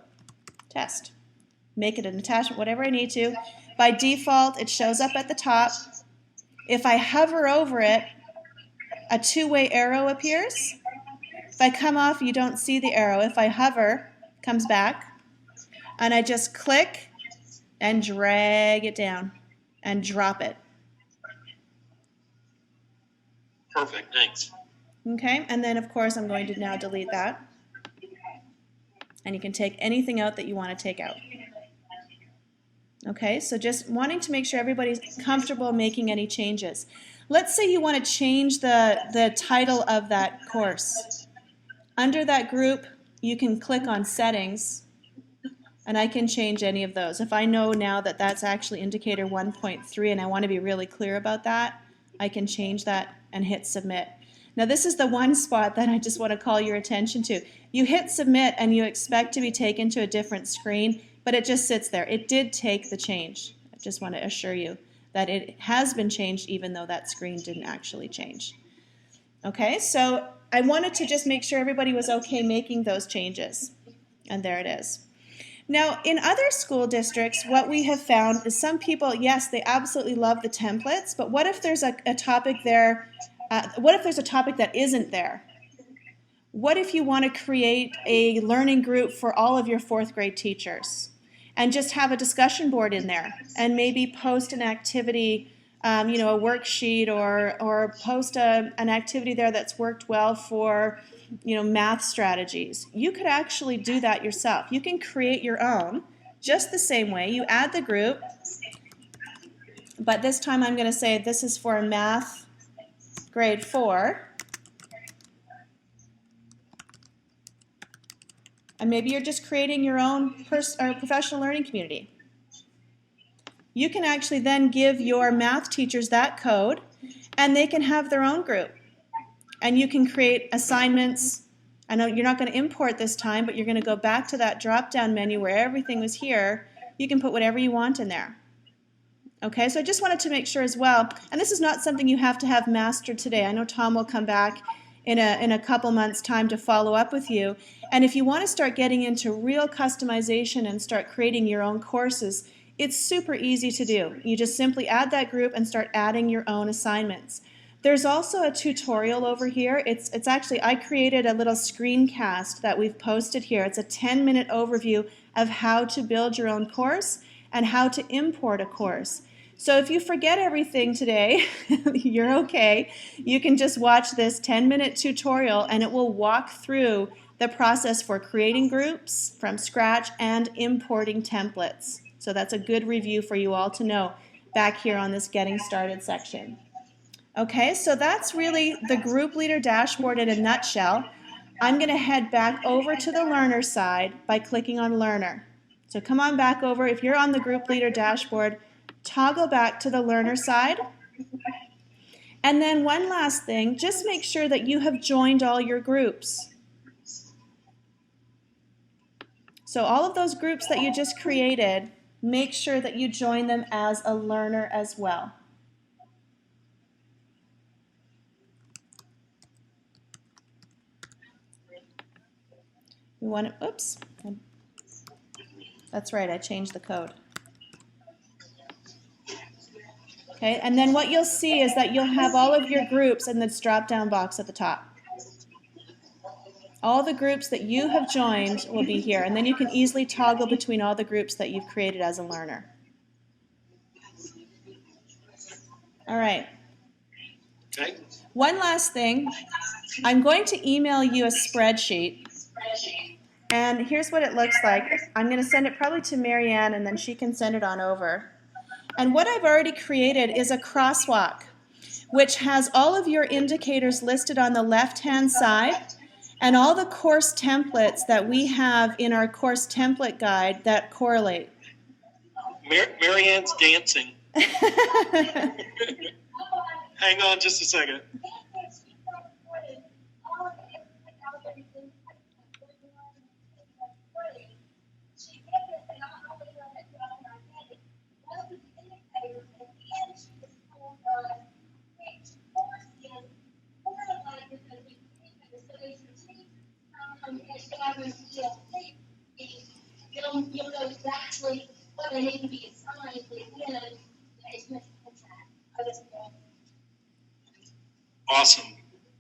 test. make it an attachment, whatever I need to. By default, it shows up at the top. If I hover over it, a two-way arrow appears. If I come off, you don't see the arrow. If I hover, it comes back. And I just click and drag it down and drop it. Perfect, thanks. Okay, and then of course I'm going to now delete that. And you can take anything out that you want to take out. Okay, so just wanting to make sure everybody's comfortable making any changes. Let's say you want to change the title of that course. Under that group, you can click on Settings, and I can change any of those. If I know now that that's actually indicator 1.3 and I want to be really clear about that, I can change that and hit Submit. Now this is the one spot that I just want to call your attention to. You hit Submit and you expect to be taken to a different screen, but it just sits there. It did take the change. I just want to assure you that it has been changed even though that screen didn't actually change. Okay, so I wanted to just make sure everybody was okay making those changes. And there it is. Now, in other school districts, what we have found is some people, yes, they absolutely love the templates, but what if there's a topic there, what if there's a topic that isn't there? What if you want to create a learning group for all of your fourth grade teachers and just have a discussion board in there and maybe post an activity, a worksheet or post an activity there that's worked well for math strategies? You could actually do that yourself. You can create your own just the same way. You add the group, but this time I'm going to say this is for math grade 4. And maybe you're just creating your own professional learning community. You can actually then give your math teachers that code and they can have their own group. And you can create assignments. I know you're not going to import this time, but you're going to go back to that drop-down menu where everything was here. You can put whatever you want in there. Okay, so I just wanted to make sure as well, and this is not something you have to have mastered today. I know Tom will come back in a couple months' time to follow up with you. And if you want to start getting into real customization and start creating your own courses, it's super easy to do. You just simply add that group and start adding your own assignments. There's also a tutorial over here. It's actually, I created a little screencast that we've posted here. It's a 10-minute overview of how to build your own course and how to import a course. So if you forget everything today, you're okay. You can just watch this 10-minute tutorial and it will walk through the process for creating groups from scratch and importing templates. So that's a good review for you all to know back here on this Getting Started section. Okay, so that's really the Group Leader dashboard in a nutshell. I'm going to head back over to the Learner side by clicking on Learner. So come on back over. If you're on the Group Leader dashboard, toggle back to the Learner side. And then one last thing, just make sure that you have joined all your groups. So all of those groups that you just created, make sure that you join them as a learner as well. We want to, oops, that's right, I changed the code. Okay, and then what you'll see is that you'll have all of your groups in this drop-down box at the top. All the groups that you have joined will be here, and then you can easily toggle between all the groups that you've created as a learner. All right. Okay. One last thing. I'm going to email you a spreadsheet. And here's what it looks like. I'm going to send it probably to Marianne, and then she can send it on over. And what I've already created is a crosswalk, which has all of your indicators listed on the left-hand side, and all the course templates that we have in our course template guide that correlate. Marianne's dancing. Hang on just a second. You'll know exactly they need to be assigned, but again, it's much more. Awesome.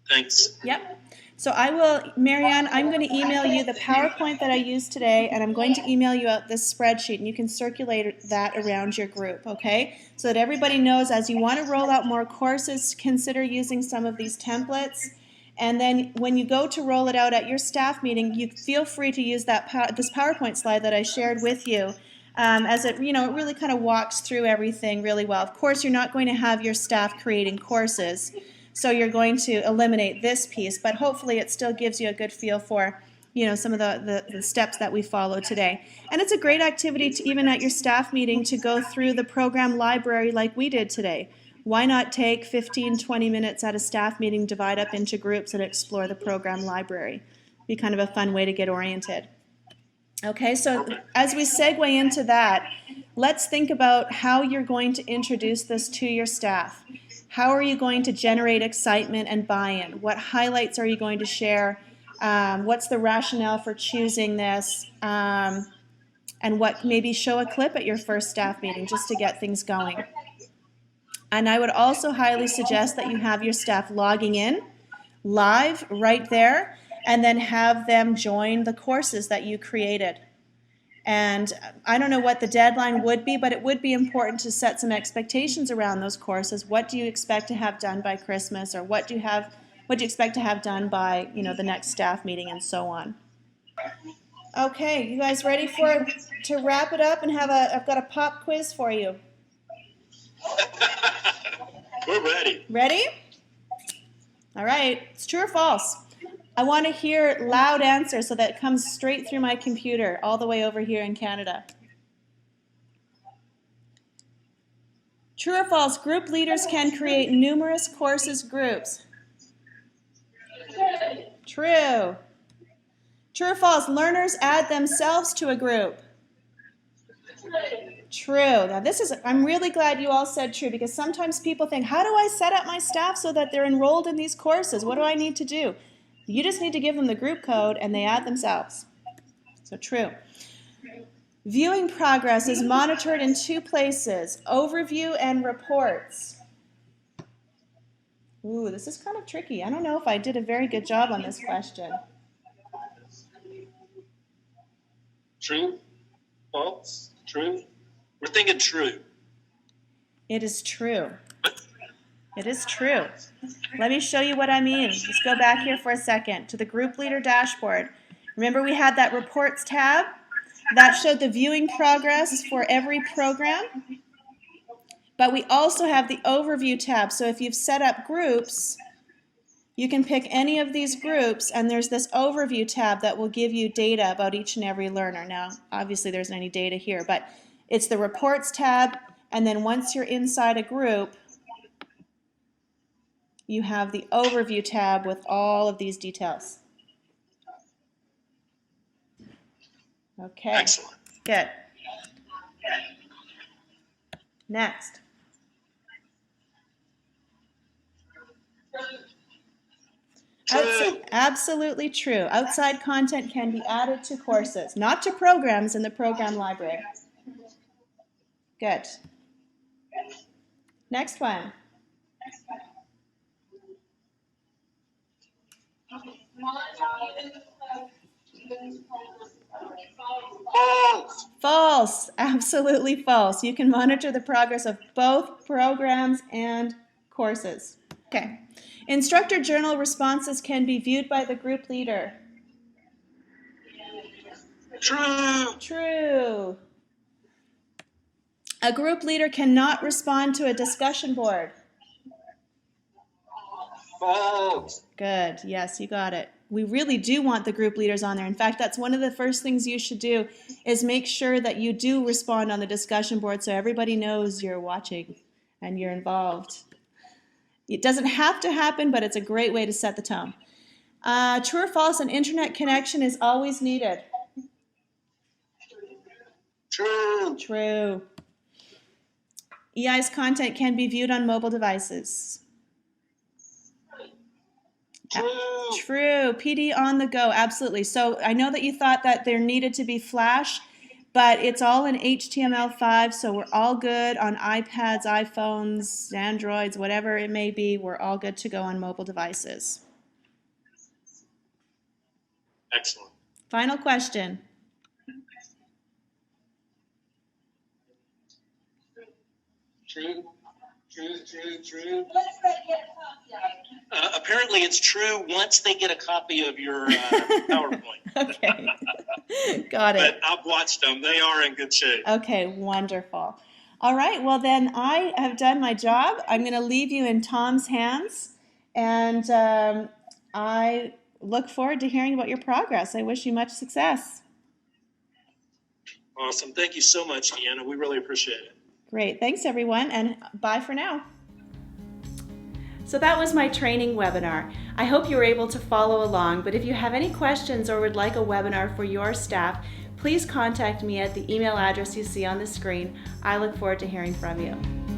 Thanks. Yep. So I will, Marianne, I'm going to email you the PowerPoint that I used today, and I'm going to email you out this spreadsheet, and you can circulate that around your group, okay? So that everybody knows as you want to roll out more courses, consider using some of these templates. And then when you go to roll it out at your staff meeting, you feel free to use that this PowerPoint slide that I shared with you, as it, it really kind of walks through everything really well. Of course, you're not going to have your staff creating courses, so you're going to eliminate this piece, but hopefully it still gives you a good feel for, some of the steps that we follow today. And it's a great activity to, even at your staff meeting, to go through the program library like we did today. Why not take 15, 20 minutes at a staff meeting, divide up into groups, and explore the program library? Be kind of a fun way to get oriented. Okay, so as we segue into that, let's think about how you're going to introduce this to your staff. How are you going to generate excitement and buy-in? What highlights are you going to share? What's the rationale for choosing this? And what, maybe show a clip at your first staff meeting just to get things going. And I would also highly suggest that you have your staff logging in live right there, and then have them join the courses that you created. And I don't know what the deadline would be, but it would be important to set some expectations around those courses. What do you expect to have done by Christmas, or what do you expect to have done by the next staff meeting, and so on. Okay, you guys ready to wrap it up and I've got a pop quiz for you. We're ready. Ready? All right, it's true or false? I want to hear loud answers so that it comes straight through my computer all the way over here in Canada. True or false, group leaders can create numerous courses groups? True. True or false, learners add themselves to a group? True. Now I'm really glad you all said true, because sometimes people think, how do I set up my staff so that they're enrolled in these courses? What do I need to do? You just need to give them the group code and they add themselves. So true. Viewing progress is monitored in two places, overview and reports. Ooh, this is kind of tricky. I don't know if I did a very good job on this question. True? False? True? We're thinking true. It is true. It is true. Let me show you what I mean. Let's go back here for a second to the group leader dashboard. Remember we had that reports tab? That showed the viewing progress for every program. But we also have the overview tab. So if you've set up groups, you can pick any of these groups, and there's this overview tab that will give you data about each and every learner. Now, obviously there isn't any data here, but it's the reports tab, and then once you're inside a group, you have the overview tab with all of these details. Okay. Excellent. Good. Next. True. Absolutely true. Outside content can be added to courses, not to programs in the program library. Good. Next one. False. False. Absolutely false. You can monitor the progress of both programs and courses. Okay. Instructor journal responses can be viewed by the group leader. True. True. A group leader cannot respond to a discussion board. False. Good. Yes, you got it. We really do want the group leaders on there. In fact, that's one of the first things you should do, is make sure that you do respond on the discussion board so everybody knows you're watching and you're involved. It doesn't have to happen, but it's a great way to set the tone. True or false, an internet connection is always needed? True. True. EI's content can be viewed on mobile devices. True. True. PD on the go, absolutely. So I know that you thought that there needed to be Flash, but it's all in HTML5, so we're all good on iPads, iPhones, Androids, whatever it may be. We're all good to go on mobile devices. Excellent. Final question. True. Apparently, it's true once they get a copy of your PowerPoint. Okay. Got it. But I've watched them. They are in good shape. Okay, wonderful. All right, well then I have done my job. I'm going to leave you in Tom's hands, and I look forward to hearing about your progress. I wish you much success. Awesome. Thank you so much, Deanna. We really appreciate it. Great. Thanks, everyone, and bye for now. So that was my training webinar. I hope you were able to follow along, but if you have any questions or would like a webinar for your staff, please contact me at the email address you see on the screen. I look forward to hearing from you.